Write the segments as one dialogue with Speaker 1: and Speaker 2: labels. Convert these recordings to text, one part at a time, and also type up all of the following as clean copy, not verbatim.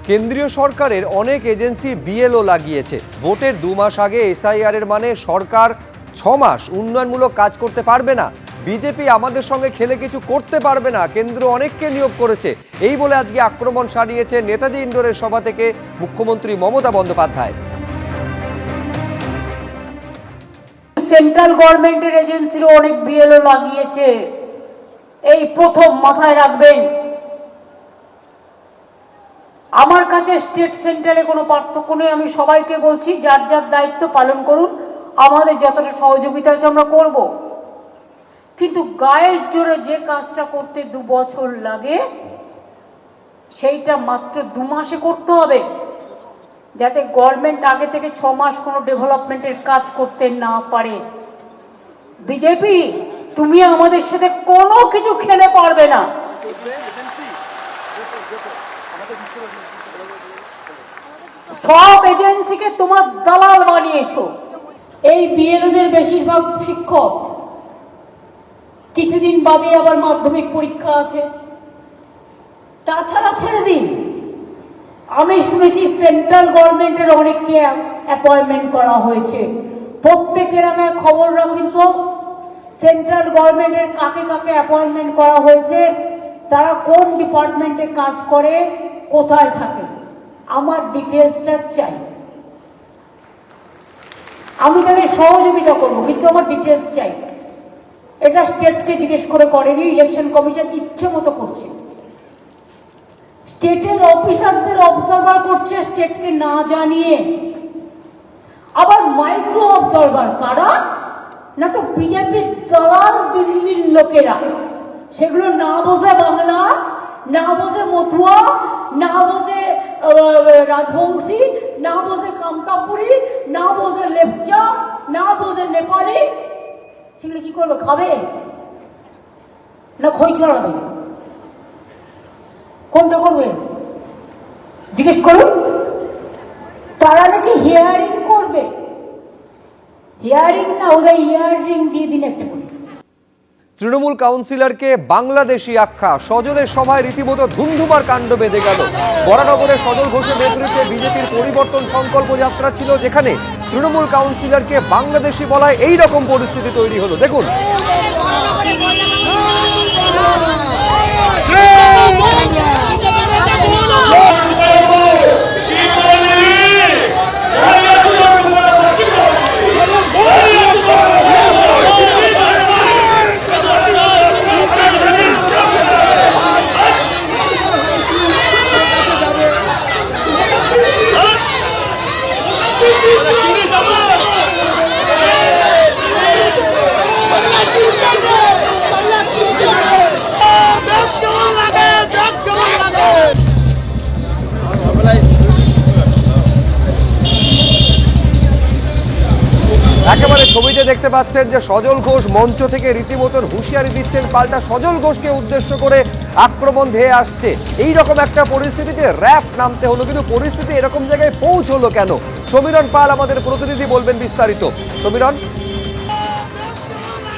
Speaker 1: কেন্দ্রীয় সরকারের অনেক এজেন্সি বিএলও লাগিয়েছে। ভোটের 2 মাস আগে এসআইআর এর মানে সরকার 6 মাস উন্নয়নমূলক কাজ করতে পারবে না। বিজেপি আমাদের সঙ্গে খেলে কিছু করতে পারবে না, কেন্দ্র অনেককে নিয়োগ করেছে, এই বলে আজকে আক্রমণ সারিয়েছে নেতাজি ইন্ডোরের সভা থেকে মুখ্যমন্ত্রী মমতা বন্দ্যোপাধ্যায়।
Speaker 2: সেন্ট্রাল গভর্নমেন্টের এজেন্সিরও অনেক বিএলও লাগিয়েছে, এই প্রথম মাথায় রাখবেন। আমার কাছে স্টেট সেন্টারে কোনো পার্থক্য নেই, আমি সবাইকে বলছি যার যার দায়িত্ব পালন করুন, আমাদের যতটা সহযোগিতা আছে আমরা করব। কিন্তু গায়ের জোরে যে কাজটা করতে 2 বছর লাগে সেইটা মাত্র 2 মাসে করতে হবে, যাতে গভর্নমেন্ট আগে থেকে 6 মাস কোনো ডেভেলপমেন্টের কাজ করতে না পারে। বিজেপি তুমি আমাদের সাথে কোনো কিছু খেলে পারবে না। সব এজেন্সিকে তোমার দালাল বানিয়েছো। এই বিএলওদের বেশিরভাগ শিক্ষক, কিছুদিন বাদে আবার মাধ্যমিক পরীক্ষা আছে, তাছাড়া ছেড়ে দিন। আমি শুনেছি সেন্ট্রাল গভর্নমেন্টের অনেককে অ্যাপয়েন্টমেন্ট করা হয়েছে। প্রত্যেকের আগে খবর রাখুন তো সেন্ট্রাল গভর্নমেন্টের কাকে কাকে অ্যাপয়েন্টমেন্ট করা হয়েছে, তারা কোন ডিপার্টমেন্টে কাজ করে, কোথায় থাকে, আমার ডিটেলসটা চাই। আমি তাদের সহযোগিতা করবো, কিন্তু আমার ডিটেলস চাই। এটা স্টেটকে জিজ্ঞেস করে করেনি, ইলেকশন কমিশন ইচ্ছে মতো করছে। স্টেটের অফিসারদের অবজারভার করছে স্টেটকে না জানিয়ে। আবার মাইক্রো অবজারভার কারা? না তো বিজেপির দালাল দিল্লির লোকেরা, সেগুলো না বোঝে বাংলা, না বোঝে মথুয়া, না বোঝে রাজবংশী, না বোঝে কামতাপুরি, না বোঝে লেপচা, না বোঝে নেপালি। সেগুলো কি করবে? খাবে না খই ছড়াবে? কোনটা করবে জিজ্ঞেস করুন। তারা নাকি হিয়ারিং করবে, হিয়ারিং না ওদের হিয়ারিং দিয়ে দিন একটা করে।
Speaker 1: তৃণমূল কাউন্সিলরকে বাংলাদেশি আখ্যা, সজলের সভায় রীতিমতো ধুমধুমার কাণ্ড বেঁধে গেল। বরানগরে সজল ঘোষের নেতৃত্বে বিজেপির পরিবর্তন সংকল্প যাত্রা ছিল, যেখানে তৃণমূল কাউন্সিলরকে বাংলাদেশি বলায় এই রকম পরিস্থিতি তৈরি হলো। দেখুন। একেবারে ছবিতে দেখতে পাচ্ছেন যে সজল ঘোষ মঞ্চ থেকে রীতিমতো হুঁশিয়ারি দিচ্ছেন, পাল্টা সজল ঘোষকে উদ্দেশ্য করে আক্রমণ ধেয়ে আসছে। এই রকম একটা পরিস্থিতিতে র‍্যাপ নামতে হলো, কিন্তু পরিস্থিতি এরকম জায়গায় পৌঁছলো কেন? সমীরণ পাল আমাদের প্রতিনিধি বলবেন বিস্তারিত। সমীরণ।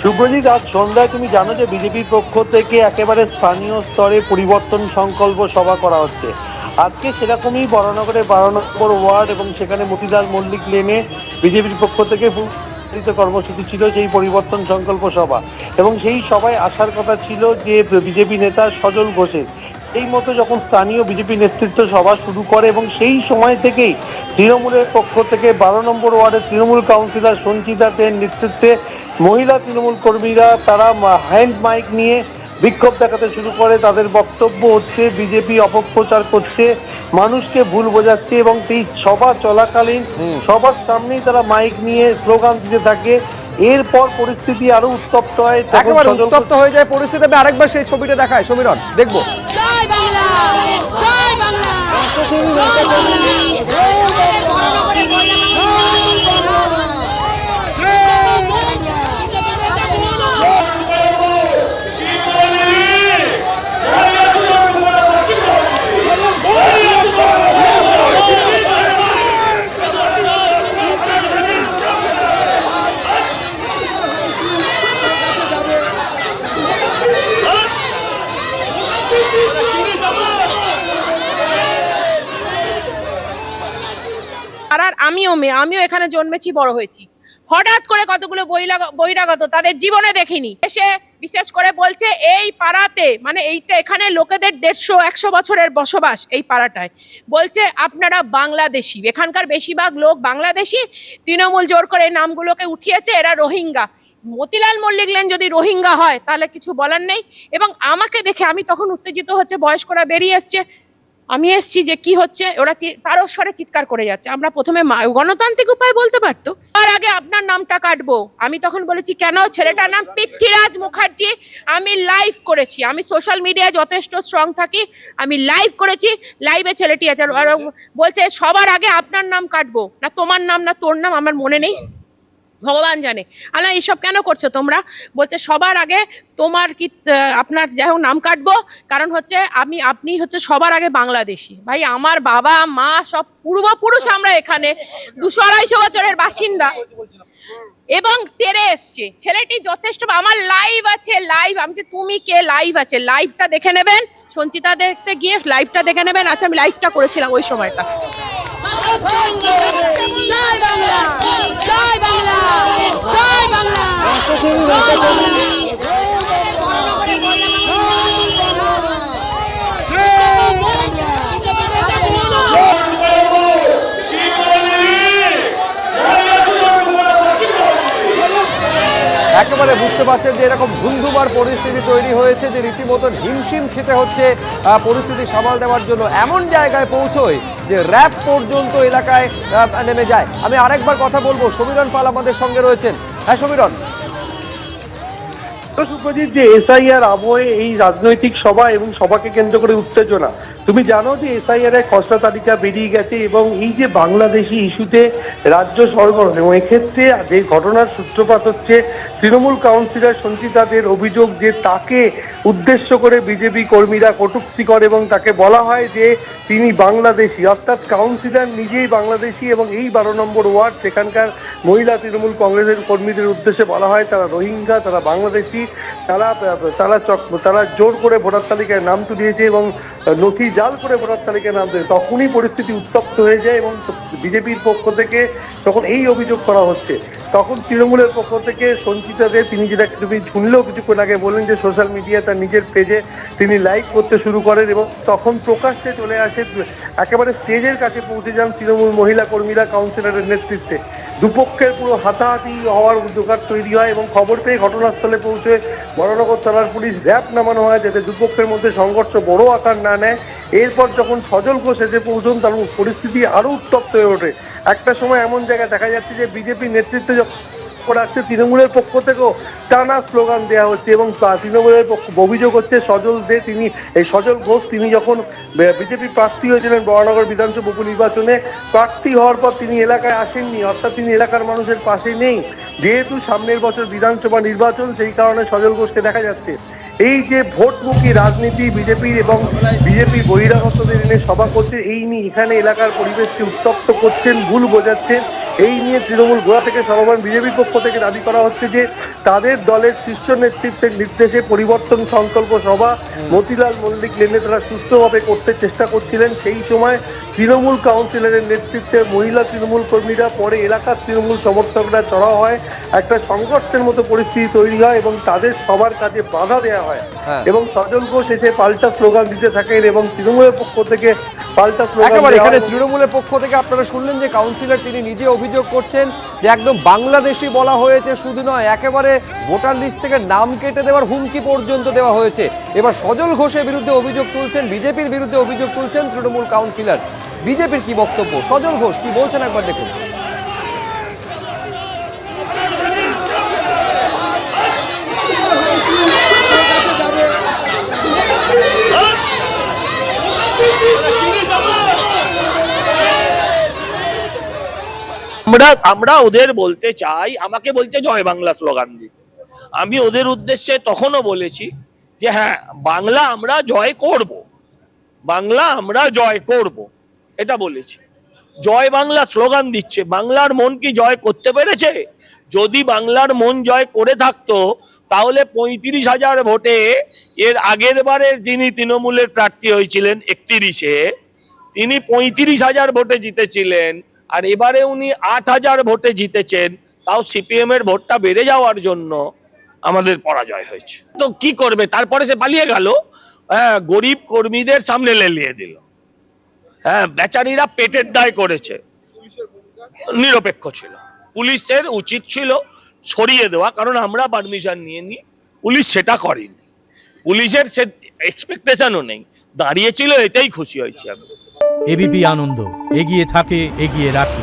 Speaker 3: শুভজিৎ, আজ সন্ধ্যায় তুমি জানো যে বিজেপির পক্ষ থেকে একেবারে স্থানীয় স্তরে পরিবর্তন সংকল্প সভা করা হচ্ছে। আজকে সেরকমই বরানগরে 12 নম্বর ওয়ার্ড এবং সেখানে মতিলাল মল্লিক লেনে বিজেপির পক্ষ থেকে কর্মসূচি ছিল সেই পরিবর্তন সংকল্প সভা, এবং সেই সভায় আসার কথা ছিল যে বিজেপি নেতা সজল ঘোষের। এই মতো যখন স্থানীয় বিজেপি নেতৃত্ব সভা শুরু করে, এবং সেই সময় থেকেই তৃণমূলের পক্ষ থেকে 12 নম্বর ওয়ার্ডের তৃণমূল কাউন্সিলর সঞ্চিতা সেন নেতৃত্বে মহিলা তৃণমূল কর্মীরা তারা হ্যান্ড মাইক নিয়ে বিক্ষোভ দেখাতে শুরু করে। তাদের বক্তব্য হচ্ছে বিজেপি অপপ্রচার করছে, মানুষকে ভুল বোঝাচ্ছে, এবং সেই সভা চলাকালীন সবার সামনেই তারা মাইক নিয়ে স্লোগান দিতে থাকে। এরপর পরিস্থিতি আরো উত্তপ্ত হয়,
Speaker 1: একেবারে উত্তপ্ত হয়ে যায় পরিস্থিতি। আমি আরেকবার সেই ছবিটা দেখাই সমীরণ, দেখবো।
Speaker 4: জয় বাংলা, জয় বাংলা,
Speaker 5: পাড়ার, আমিও মেয়ে, আমিও এখানে জন্মেছি, বড় হয়েছি। হঠাৎ করে কতগুলো বহিরাগত তাদের জীবনে দেখিনি এসে বিশেষ করে বলছে এই পাড়াতে, মানে এইটা এখানে লোকেদের 150-100 বছরের বসবাস এই পাড়াটায়, বলছে আপনারা বাংলাদেশি, এখানকার বেশিরভাগ লোক বাংলাদেশি, তৃণমূল জোর করে এই নামগুলোকে উঠিয়েছে, এরা রোহিঙ্গা। মতিলাল মল্লিক লেন যদি রোহিঙ্গা হয় তাহলে কিছু বলার নেই। এবং আমাকে দেখে আমি তখন উত্তেজিত হচ্ছে, বয়স্করা বেরিয়ে এসছে, আমি এসছি যে কি হচ্ছে, ওরা তারও স্বরে চিৎকার করে যাচ্ছে। আমরা প্রথমে গণতান্ত্রিক উপায় বলতে পারতো, তার আগে আপনার নামটা কাটবো। আমি তখন বলেছি কেন, ছেলেটার নাম পৃথ্বীরাজ মুখার্জি, আমি লাইভ করেছি, আমি সোশ্যাল মিডিয়ায় যথেষ্ট স্ট্রং থাকি, আমি লাইভ করেছি, লাইভে ছেলেটি আছে। আর বলছে সবার আগে আপনার নাম কাটবো, না তোমার নাম না তোর নাম, আমার মনে নেই, ভগবান জানে। আল্লাহ এইসব কেন করছো তোমরা? বলছে সবার আগে তোমার কি আপনার যাই হোক নাম কাটবো, কারণ হচ্ছে আপনি হচ্ছে সবার আগে বাংলাদেশি। ভাই আমার বাবা মা সব পূর্বপুরুষ আমরা এখানে 200-250 বছরের বাসিন্দা এবং তেরে এসছে। ছেলেটি যথেষ্ট, আমার লাইভ আছে, লাইভ, আমি যে তুমি কে, লাইভ আছে, লাইভটা দেখে নেবেন, সঞ্চিতা দেখতে গিয়ে লাইভটা দেখে নেবেন। আচ্ছা আমি লাইভটা করেছিলাম ওই সময়টা।
Speaker 4: জয় বাংলা, জয় বাংলা, জয় বাংলা, জয়
Speaker 1: একেবারে বুঝতে পারছেন যে এরকম ধুন্ধুমার পরিস্থিতি তৈরি হয়েছে যে রীতিমতো হিমশিম খেতে হচ্ছে পরিস্থিতি সামাল দেওয়ার জন্য। এমন জায়গায় পৌঁছয় যে র্যাব পর্যন্ত এলাকায় নেমে যায়। আমি আরেকবার কথা বলবো, সমীরণ পাল আমাদের সঙ্গে রয়েছেন। হ্যাঁ সমীরণ।
Speaker 3: সুপ্রজিৎ, যে এসআইআর আবহে এই রাজনৈতিক সভা এবং সভাকে কেন্দ্র করে উত্তেজনা, তুমি জানো যে এসআইআর এর খসড়া তালিকা বেরিয়ে গেছে এবং এই যে বাংলাদেশি ইস্যুতে রাজ্য সরবরাহ, এবং এক্ষেত্রে যে ঘটনার সূত্রপাত হচ্ছে তৃণমূল কাউন্সিলর সঞ্চিতাদের অভিযোগ যে তাকে উদ্দেশ্য করে বিজেপি কর্মীরা কটূক্তি করে এবং তাকে বলা হয় যে তিনি বাংলাদেশি, অর্থাৎ কাউন্সিলর নিজেই বাংলাদেশি, এবং এই 12 নম্বর ওয়ার্ড সেখানকার মহিলা তৃণমূল কংগ্রেসের কর্মীদের উদ্দেশ্যে বলা হয় তারা রোহিঙ্গা, তারা বাংলাদেশি, তারা জোর করে ভোটার তালিকায় নাম তুলিয়েছে এবং নথি জাল করে ভোটার তালিকায় নাম দেয়। তখনই পরিস্থিতি উত্তপ্ত হয়ে যায় এবং বিজেপির পক্ষ থেকে যখন এই অভিযোগ করা হচ্ছে, তখন তৃণমূলের পক্ষ থেকে সঞ্চিতাদের, তিনি যেটা তুমি শুনলেও কিছুক্ষণ আগে বললেন যে সোশ্যাল মিডিয়া তার নিজের পেজে তিনি লাইভ করতে শুরু করেন এবং তখন প্রকাশ্যে চলে আসে, একেবারে স্টেজের কাছে পৌঁছে যান তৃণমূল মহিলা কর্মীরা কাউন্সিলরের নেতৃত্বে। দুপক্ষের পুরো হাতাহাতি হওয়ার জোগাড় তৈরি হয় এবং খবর পেয়ে ঘটনাস্থলে পৌঁছে বরানগর থানার পুলিশ র্যাব নামানো হয় যাতে দুপক্ষের মধ্যে সংঘর্ষ বড় আকার না নেয়। এরপর যখন সজল ঘোষ এসে পৌঁছন তখন পরিস্থিতি আরও উত্তপ্ত হয়ে ওঠে। একটা সময় এমন জায়গায় দেখা যাচ্ছে যে বিজেপি নেতৃত্বে যখন আসছে তৃণমূলের পক্ষ থেকেও টানা স্লোগান দেওয়া হচ্ছে এবং তৃণমূলের অভিযোগ হচ্ছে সজল ঘোষ তিনি যখন বিজেপি প্রার্থী হয়েছিলেন বরানগর বিধানসভা উপনির্বাচনে, প্রার্থী হওয়ার পর তিনি এলাকায় আসেননি, অর্থাৎ তিনি এলাকার মানুষের পাশে নেই। যেহেতু সামনের বছর বিধানসভা নির্বাচন, সেই কারণে সজল ঘোষকে দেখা যাচ্ছে। এই যে ভোটমুখী রাজনীতি বিজেপির এবং বিজেপি বহিরাগতদের এনে সভা করছে, এই নিয়ে এখানে এলাকার পরিবেশকে উত্তপ্ত করছেন, ভুল বোঝাচ্ছেন, এই নিয়ে তৃণমূল গোড়া থেকে সর্বমান বিজেপির পক্ষ থেকে দাবি করা হচ্ছে যে তাদের দলের শীর্ষ নেতৃত্বের নির্দেশে পরিবর্তন সংকল্প সভা মতিলাল মল্লিক লেনে তারা সুস্থভাবে করতে চেষ্টা করছিলেন। সেই সময় তৃণমূল কাউন্সিলরের নেতৃত্বে মহিলা তৃণমূল কর্মীরা, পরে এলাকার তৃণমূল সমর্থকরা চড়াও হয়, একটা সংঘর্ষের মতো পরিস্থিতি তৈরি হয় এবং তাদের সবার কাজে বাধা দেওয়া হয় এবং সজল ঘোষ এসে পাল্টা স্লোগান দিতে থাকেন এবং তৃণমূলের পক্ষ থেকে পাল্টা স্লোগান।
Speaker 1: এখানে তৃণমূলের পক্ষ থেকে আপনারা শুনলেন যে কাউন্সিলর তিনি নিজে অভিযোগ করছেন যে একদম বাংলাদেশি বলা হয়েছে, শুধু নয় একেবারে ভোটার লিস্ট থেকে নাম কেটে দেওয়ার হুমকি পর্যন্ত দেওয়া হয়েছে। এবার সজল ঘোষের বিরুদ্ধে অভিযোগ তুলছেন, বিজেপির বিরুদ্ধে অভিযোগ তুলছেন তৃণমূল কাউন্সিলর। বিজেপির কি বক্তব্য, সজল ঘোষ কি বলছেন একবার দেখুন।
Speaker 6: আমরা ওদের বলতে চাই, আমাকে বলছে জয় বাংলা স্লোগান দিতে। আমি ওদের উদ্দেশ্যে তখনও বলেছি যে হ্যাঁ, বাংলা আমরা জয় করব, বাংলা আমরা জয় করব, এটা বলেছি। জয় বাংলা স্লোগান দিচ্ছে, বাংলার মন কি জয় করতে পেরেছে? যদি বাংলার মন জয় করে থাকতো তাহলে 35,000 ভোটে, এর আগের বারে যিনি তৃণমূলের প্রার্থী হয়েছিলেন 31-এ, তিনি 35,000 ভোটে জিতেছিলেন। আর এবারে উনি 8,000 ভোটে জিতেছেন, তাও সিপিএম এর ভোটটা বেড়ে যাওয়ার জন্য আমাদের পরাজয় হয়েছে। তো কি করবে, তারপরে সে পালিয়ে গেল, হ্যাঁ, গরিব কর্মীদের সামনে লেলিয়ে দিল। হ্যাঁ, বেচারীরা পেটের দায় করেছে, নিরপেক্ষ ছিল। পুলিশের উচিত ছিল সরিয়ে দেওয়া, কারণ আমরা পারমিশন নিয়ে নি, পুলিশ সেটা করেনি। পুলিশের সে এক্সপেকটেশনও নেই, দাঁড়িয়েছিল, এটাই খুশি হয়েছি আমি।
Speaker 7: এবিপি আনন্দ, এগিয়ে থাকে, এগিয়ে রাখে।